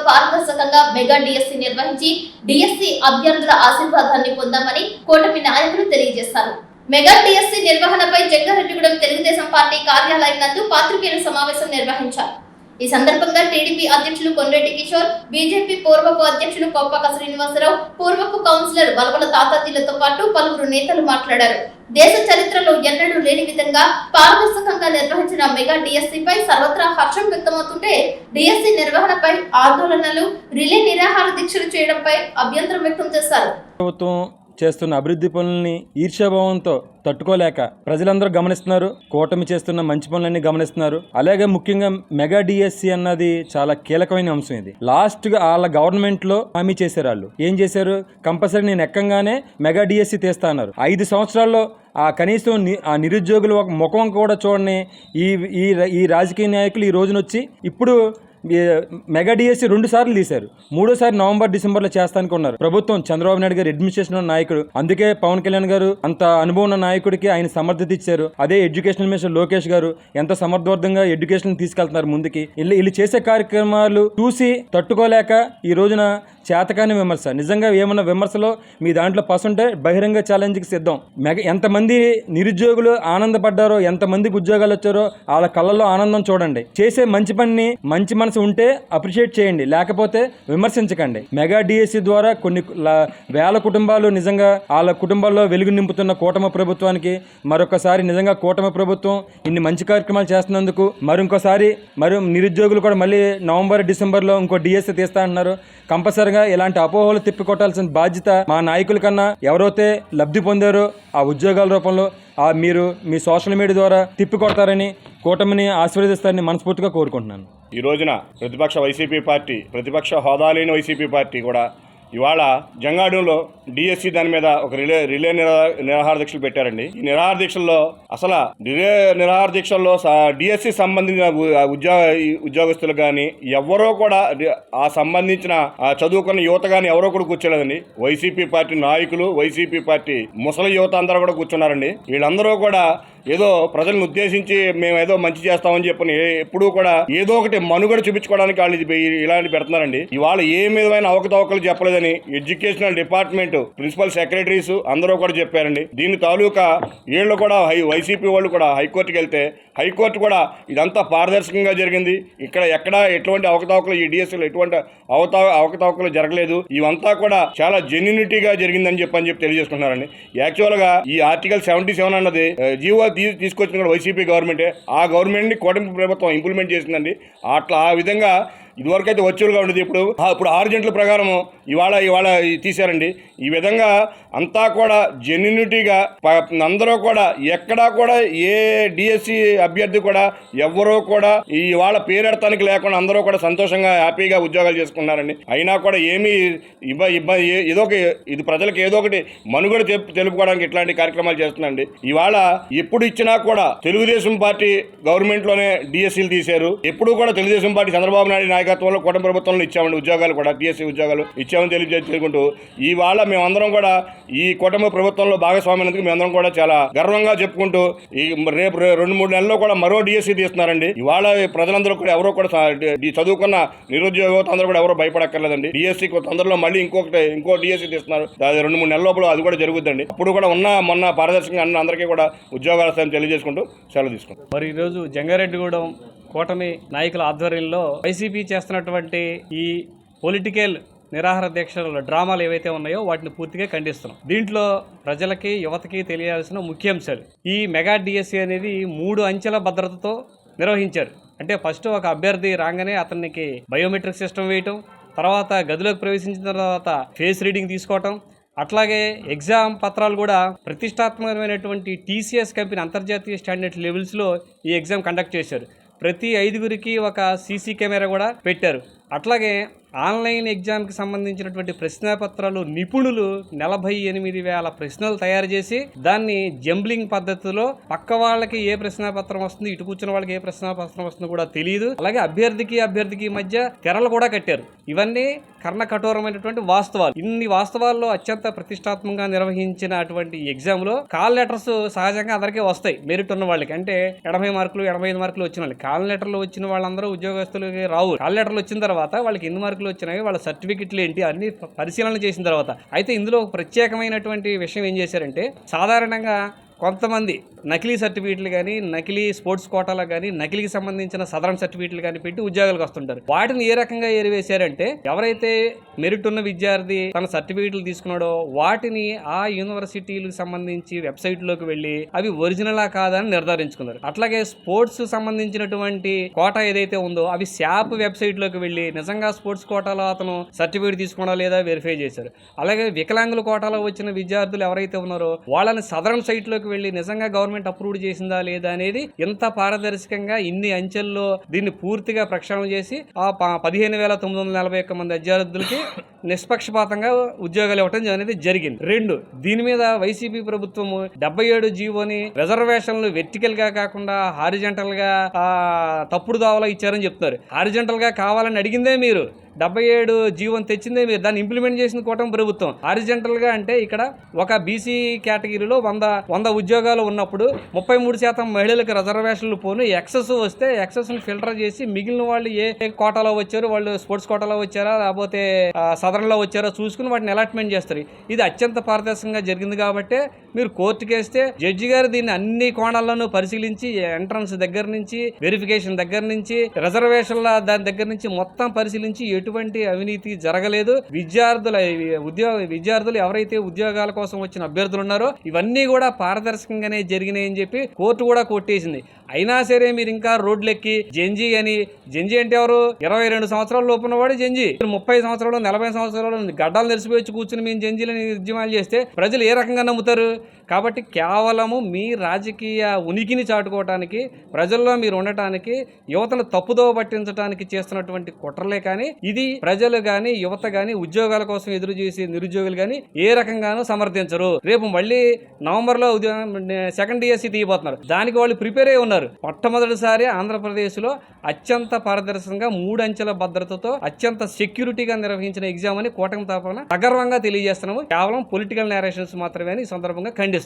పారదర్శకంగా mega DSC నిర్వహించి DSC అభ్యర్థుల ఆశీర్వాదాన్ని పొందామని కూటమి నాయకులు తెలియజేశారు. మెగా డిఎస్సి నిర్వహణపై జంగారెడ్డిగూడెం తెలుగుదేశం పార్టీ కార్యాలయం నందు పాత్రికేయుల సమావేశం నిర్వహించారు. ఈ సందర్భంగా టీడీపీ అధ్యక్షులు కొండ్రెడ్డి కిషోర్, బీజేపీ పూర్వపు అధ్యక్షులు కొప్పక శ్రీనివాసరావు, పూర్వపు కౌన్సిలర్ వలవల తాతాజీలతో పాటు పలువురు నేతలు మాట్లాడారు. దేశ చరిత్రలో ఎన్నడూ లేని విధంగా పారదర్శకంగా నిర్వహించిన మెగా డిఎస్సిపై సర్వత్రా హర్షం వ్యక్తమవుతుంటే డిఎస్సి నిర్వహణపై ఆందోళనలు, రిలే నిరాహార దీక్షలు చేయడంపై అభ్యంతరం వ్యక్తం చేశారు. చేస్తున్న అభివృద్ధి పనులని ఈర్ష్యాభావంతో తట్టుకోలేక ప్రజలందరూ గమనిస్తున్నారు. కూటమి చేస్తున్న మంచి పనులన్నీ గమనిస్తున్నారు. అలాగే ముఖ్యంగా మెగా డిఎస్సి అన్నది చాలా కీలకమైన అంశం. ఇది లాస్ట్ గా వాళ్ళ గవర్నమెంట్ లో హామీ చేశారు. వాళ్ళు ఏం చేశారు? కంపల్సరీ నేను ఎక్కంగానే మెగా డిఎస్సి తీస్తా అన్నారు. 5 సంవత్సరాల్లో కనీసం ఆ నిరుద్యోగులు ఒక ముఖం కూడా చూడని ఈ రాజకీయ నాయకులు ఈ రోజున వచ్చి ఇప్పుడు మెగా డిఎస్సి 2 సార్లు తీశారు. 3ోసారి నవంబర్ డిసెంబర్లో చేస్తానికి ఉన్నారు. ప్రభుత్వం చంద్రబాబు నాయుడు గారు అడ్మినిస్ట్రేషన్ నాయకుడు, అందుకే పవన్ కళ్యాణ్ గారు అంత అనుభవం ఉన్న నాయకుడికి ఆయన సమర్థత ఇచ్చారు. అదే ఎడ్యుకేషన్ మినిస్టర్ లోకేష్ గారు ఎంత సమర్థవంతంగా ఎడ్యుకేషన్ తీసుకెళ్తున్నారు ముందుకి. వీళ్ళు చేసే కార్యక్రమాలు చూసి తట్టుకోలేక ఈ రోజున చేతకాని విమర్శ, నిజంగా ఏమన్నా విమర్శలో మీ దాంట్లో పసుంటే బహిరంగ ఛాలెంజ్కి సిద్ధం. ఎంతమంది నిరుద్యోగులు ఆనందపడ్డారో, ఎంతమందికి ఉద్యోగాలు వచ్చారో వాళ్ళ కళ్ళల్లో ఆనందం చూడండి. చేసే మంచి పనిని, మంచి మనసు ఉంటే అప్రిషియేట్ చేయండి, లేకపోతే విమర్శించకండి. మెగా డిఎస్సి ద్వారా కొన్ని వేల కుటుంబాలు నిజంగా వాళ్ళ కుటుంబాల్లో వెలుగు నింపుతున్న కూటమి ప్రభుత్వానికి మరొకసారి నిజంగా కూటమి ప్రభుత్వం ఇన్ని మంచి కార్యక్రమాలు చేస్తున్నందుకు మరొకసారి నిరుద్యోగులు కూడా మళ్ళీ నవంబర్ డిసెంబర్లో ఇంకో డిఎస్సి తీస్తా అంటున్నారు. కంపల్సరిగా ఇలాంటి అపోహలు తిప్పికొట్టాల్సిన బాధ్యత మా నాయకుల కన్నా ఎవరైతే లబ్ధి పొందారో ఆ ఉద్యోగాల రూపంలో మీరు మీ సోషల్ మీడియా ద్వారా తిప్పికొడతారని, కూటమిని ఆశీర్వదిస్తారని మనస్ఫూర్తిగా కోరుకుంటున్నాను. ఈ రోజున ప్రతిపక్ష హోదా లేని వైసీపీ పార్టీ కూడా ఇవాళ జంగాడూరులో డిఎస్సి దాని మీద ఒక రిలే నిరాహార దీక్షలు పెట్టారండి. ఈ నిరాహార దీక్షల్లో అసలు నిరాహార దీక్షల్లో డిఎస్సి సంబంధించిన ఉద్యోగస్తులు కానీ ఎవరో కూడా ఆ సంబంధించిన చదువుకున్న యువత కానీ ఎవరో కూడా కూర్చోలేదండి. వైసీపీ పార్టీ నాయకులు, వైసీపీ పార్టీ ముసలి యువత అందరూ కూడా కూర్చున్నారండి. వీళ్ళందరూ కూడా ఏదో ప్రజలను ఉద్దేశించి మేము ఏదో మంచి చేస్తామని చెప్పని ఎప్పుడూ కూడా ఏదో ఒకటి మనుగడ చూపించుకోవడానికి వాళ్ళు ఇలాంటి పెడుతున్నారండి. ఇవాళ ఏ విధమైన అవకతవకలు చెప్పలేదని ఎడ్యుకేషనల్ డిపార్ట్మెంట్ ప్రిన్సిపల్ సెక్రటరీస్ అందరూ కూడా చెప్పారండి. దీని తాలూకా వీళ్ళు కూడా వైసీపీ వాళ్ళు కూడా హైకోర్టుకి వెళ్తే హైకోర్టు కూడా ఇదంతా పారదర్శకంగా జరిగింది, ఇక్కడ ఎక్కడా ఎటువంటి అవకతవకలు ఈ డిఎస్సీలో ఎటువంటి అవకతవకలు జరగలేదు, ఇవంతా కూడా చాలా జెన్యూనిటీగా జరిగిందని చెప్పి తెలియజేసుకుంటున్నారండి. యాక్చువల్గా ఈ ఆర్టికల్ 77 అన్నది జీవో తీసుకొచ్చిన కూడా వైసీపీ గవర్నమెంటే. ఆ గవర్నమెంట్ని కూటమి ప్రభుత్వం ఇంప్లిమెంట్ చేసిందండి. అట్లా ఆ విధంగా ఇదివరకు అయితే వర్చువల్గా ఉండేది, ఇప్పుడు 6 గంటల ప్రకారం ఇవాళ తీశారండి. ఈ విధంగా అంతా కూడా జెన్యూనిటీగా అందరూ కూడా ఎక్కడా కూడా ఏ డిఎస్సి అభ్యర్థి కూడా ఎవరో కూడా ఇవాళ పేరెడతానికి లేకుండా అందరూ కూడా సంతోషంగా హ్యాపీగా ఉద్యోగాలు చేసుకున్నారండి. అయినా కూడా ఏమీ ఏదో ఇది ప్రజలకు ఏదో ఒకటి మనుగడ తెలుపుకోవడానికి ఇట్లాంటి కార్యక్రమాలు చేస్తుందండి. ఇవాళ ఎప్పుడు ఇచ్చినా కూడా తెలుగుదేశం పార్టీ గవర్నమెంట్లోనే డిఎస్సీలు తీశారు. ఎప్పుడు కూడా తెలుగుదేశం పార్టీ చంద్రబాబు నాయుడు నాయకత్వంలో కూటమి ప్రభుత్వంలో ఇచ్చామండి ఉద్యోగాలు కూడా, డిఎస్సీ ఉద్యోగాలు ఇచ్చామని తెలుసుకుంటూ ఇవాళ మేమందరం కూడా ఈ కూటమి ప్రభుత్వంలో భాగస్వామ్యానికి మేమందరం కూడా చాలా గర్వంగా చెప్పుకుంటూ ఈ రేపు 2-3 నెలల్లో కూడా మరో డిఎస్సీ తీస్తున్నారండి. ఇవాళ ప్రజలందరూ కూడా ఎవరో కూడా చదువుకున్న నిరుద్యోగ అందరూ కూడా ఎవరో భయపడక్కర్లేదండి. డిఎస్సీ తొందరలో మళ్ళీ ఇంకో డిఎస్సీ తీస్తున్నారు. 2-3 నెలల లోపల అది కూడా జరుగుద్దండి. అప్పుడు కూడా మొన్న పారదర్శకంగా అందరికీ కూడా ఉద్యోగాలు తెలియజేసుకుంటూ సెలవు తీసుకుంటాం. మరి ఈరోజు జంగారెడ్డిగూడెం కూటమి నాయకుల ఆధ్వర్యంలో వైసీపీ చేస్తున్నటువంటి ఈ పొలిటికల్ నిరాహార దీక్షల డ్రామాలు ఏవైతే ఉన్నాయో వాటిని పూర్తిగా ఖండిస్తున్నాం. దీంట్లో ప్రజలకి, యువతకి తెలియాల్సిన ముఖ్యాంశాలు, ఈ మెగా డిఎస్సి అనేది 3 అంచెల భద్రతతో నిర్వహించారు. అంటే ఫస్ట్ ఒక అభ్యర్థి రాగానే అతనికి బయోమెట్రిక్ సిస్టమ్ వేయటం, తర్వాత గదిలోకి ప్రవేశించిన తర్వాత ఫేస్ రీడింగ్ తీసుకోవటం, అట్లాగే ఎగ్జామ్ పత్రాలు కూడా ప్రతిష్టాత్మకమైనటువంటి టీసీఎస్ కంపెనీ అంతర్జాతీయ స్టాండర్డ్ లెవెల్స్లో ఈ ఎగ్జామ్ కండక్ట్ చేశారు. ప్రతి 5గురికి ఒక సీసీ కెమెరా కూడా పెట్టారు. అట్లాగే ఆన్లైన్ ఎగ్జామ్కి సంబంధించినటువంటి ప్రశ్నపత్రాలు నిపుణులు 48,000 ప్రశ్నలు తయారు చేసి దాన్ని జంబ్లింగ్ పద్ధతిలో పక్క వాళ్ళకి ఏ ప్రశ్నపత్రం వస్తుంది, ఇటు కూర్చున్న వాళ్ళకి ఏ ప్రశ్నపత్రం వస్తుందో కూడా తెలియదు. అలాగే అభ్యర్థికి మధ్య తెరలు కూడా కట్టారు. ఇవన్నీ కర్ణ కఠోరమైనటువంటి వాస్తవాలు. ఇన్ని వాస్తవాల్లో అత్యంత ప్రతిష్టాత్మకంగా నిర్వహించినటువంటి ఎగ్జామ్లో కాల్ లెటర్స్ సహజంగా అందరికీ వస్తాయి. మెరిట్ ఉన్న వాళ్ళకి, అంటే 80 మార్కులు 85 మార్కులు వచ్చిన వాళ్ళకి. కాల్ లెటర్లు వచ్చిన వాళ్ళందరూ ఉద్యోగస్తులకి రావు. కాల్ లెటర్లు వచ్చిన తర్వాత తర్వాత వాళ్ళకి ఎన్ని మార్కులు వచ్చినాయి, వాళ్ళ సర్టిఫికెట్లు ఏంటి అన్ని పరిశీలన చేసిన తర్వాత అయితే ఇందులో ఒక ప్రత్యేకమైనటువంటి విషయం ఏం చేశారంటే, సాధారణంగా కొంతమంది నకిలీ సర్టిఫికేట్లు కానీ, నకిలీ స్పోర్ట్స్ కోటాలకు కానీ, నకిలీకి సంబంధించిన సదరన్ సర్టిఫికేట్లు కానీ పెట్టి ఉద్యోగాలకు వస్తుంటారు. వాటిని ఏ రకంగా ఏరివేశారంటే, ఎవరైతే మెరిట్ ఉన్న విద్యార్థి తన సర్టిఫికేట్లు తీసుకున్నాడో వాటిని ఆ యూనివర్సిటీలకు సంబంధించి వెబ్సైట్లోకి వెళ్ళి అవి ఒరిజినలా కాదని నిర్ధారించుకున్నారు. అట్లాగే స్పోర్ట్స్ సంబంధించినటువంటి కోటా ఏదైతే ఉందో అవి శాప్ వెబ్సైట్లోకి వెళ్ళి నిజంగా స్పోర్ట్స్ కోటాలో అతను సర్టిఫికేట్ తీసుకున్నా లేదా వెరిఫై చేశారు. అలాగే వికలాంగుల కోటాలో వచ్చిన విద్యార్థులు ఎవరైతే ఉన్నారో వాళ్ళని సదరన్ సైట్లోకి వెళ్ళి నిజంగా గవర్నమెంట్ అప్రూవ్ చేసిందా లేదా అనేది ఎంత పారదర్శకంగా ఇన్ని అంచెల్లో దీన్ని పూర్తిగా ప్రక్షాళన చేసి ఆ 15,941 మంది విద్యార్థులకి నిష్పక్షపాతంగా ఉద్యోగాలు ఇవ్వడం అనేది జరిగింది. 2, దీని మీద వైసీపీ ప్రభుత్వము 77 జీవోని రిజర్వేషన్లు వెర్టికల్ గా కాకుండా హారిజంటల్ గా తప్పుడు దావలా ఇచ్చారని చెప్తున్నారు. హారిజంటల్ గా కావాలని అడిగిందే మీరు, 77 జీవోని తెచ్చిందే మీరు, దాన్ని ఇంప్లిమెంట్ చేసిన కూటమి ప్రభుత్వం. హారిజంటల్ గా అంటే ఇక్కడ ఒక బీసీ కేటగిరీలో 100 ఉద్యోగాలు ఉన్నప్పుడు 33% మహిళలకు రిజర్వేషన్లు పోను ఎక్సెస్ వస్తే ఎక్సెస్ని ఫిల్టర్ చేసి మిగిలిన వాళ్ళు ఏ కోటాలో వచ్చారు, వాళ్ళు స్పోర్ట్స్ కోటాలో వచ్చారా లేకపోతే సదరన్లో వచ్చారో చూసుకుని వాటిని అలాట్మెంట్ చేస్తారు. ఇది అత్యంత పారదర్శకంగా జరిగింది కాబట్టి మీరు కోర్టుకి వేస్తే జడ్జి గారు దీన్ని అన్ని కోణాల్లోనూ పరిశీలించి ఎంట్రన్స్ దగ్గర నుంచి వెరిఫికేషన్ దగ్గర నుంచి రిజర్వేషన్ల దాని దగ్గర నుంచి మొత్తం పరిశీలించి ఎటువంటి అవినీతి జరగలేదు. విద్యార్థులు ఎవరైతే ఉద్యోగాల కోసం వచ్చిన అభ్యర్థులు ఉన్నారో ఇవన్నీ కూడా పారదర్శకంగానే జరిగినాయని చెప్పి కోర్టు కూడా కొట్టేసింది. అయినా సరే మీరు ఇంకా రోడ్లెక్కి జెంజీ అంటే ఎవరు? 22 సంవత్సరాల లోపున్న వాడు జెంజీ. 30 సంవత్సరాలు 40 సంవత్సరాలు గడ్డాలు తెరిచిపోయి కూర్చుని మేము జెంజీలని ఉద్యమాలు చేస్తే ప్రజలు ఏ రకంగా నమ్ముతారు? కాబట్టి కేవలము మీ రాజకీయ ఉనికిని చాటుకోవటానికి, ప్రజల్లో మీరు ఉండటానికి, యువతను తప్పుదో పట్టించడానికి చేస్తున్నటువంటి కుట్రలే కానీ ఇది ప్రజలు కానీ యువత కానీ ఉద్యోగాల కోసం ఎదురు చేసి నిరుద్యోగులు కానీ ఏ రకంగానూ సమర్థించరు. రేపు మళ్ళీ నవంబర్లో సెకండ్ డిఎస్సి తీయబోతున్నారు. దానికి వాళ్ళు ప్రిపేర్ అయి ఉన్నారు. మొట్టమొదటిసారి ఆంధ్రప్రదేశ్లో అత్యంత పారదర్శకంగా 3 అంచెల భద్రతతో అత్యంత సెక్యూరిటీగా నిర్వహించిన ఎగ్జామ్ అని కూటమి తరపున సగర్వంగా తెలియజేస్తున్నాము. కేవలం పొలిటికల్ నేరేషన్స్ మాత్రమే ఈ సందర్భంగా ఖండిస్తున్నాం.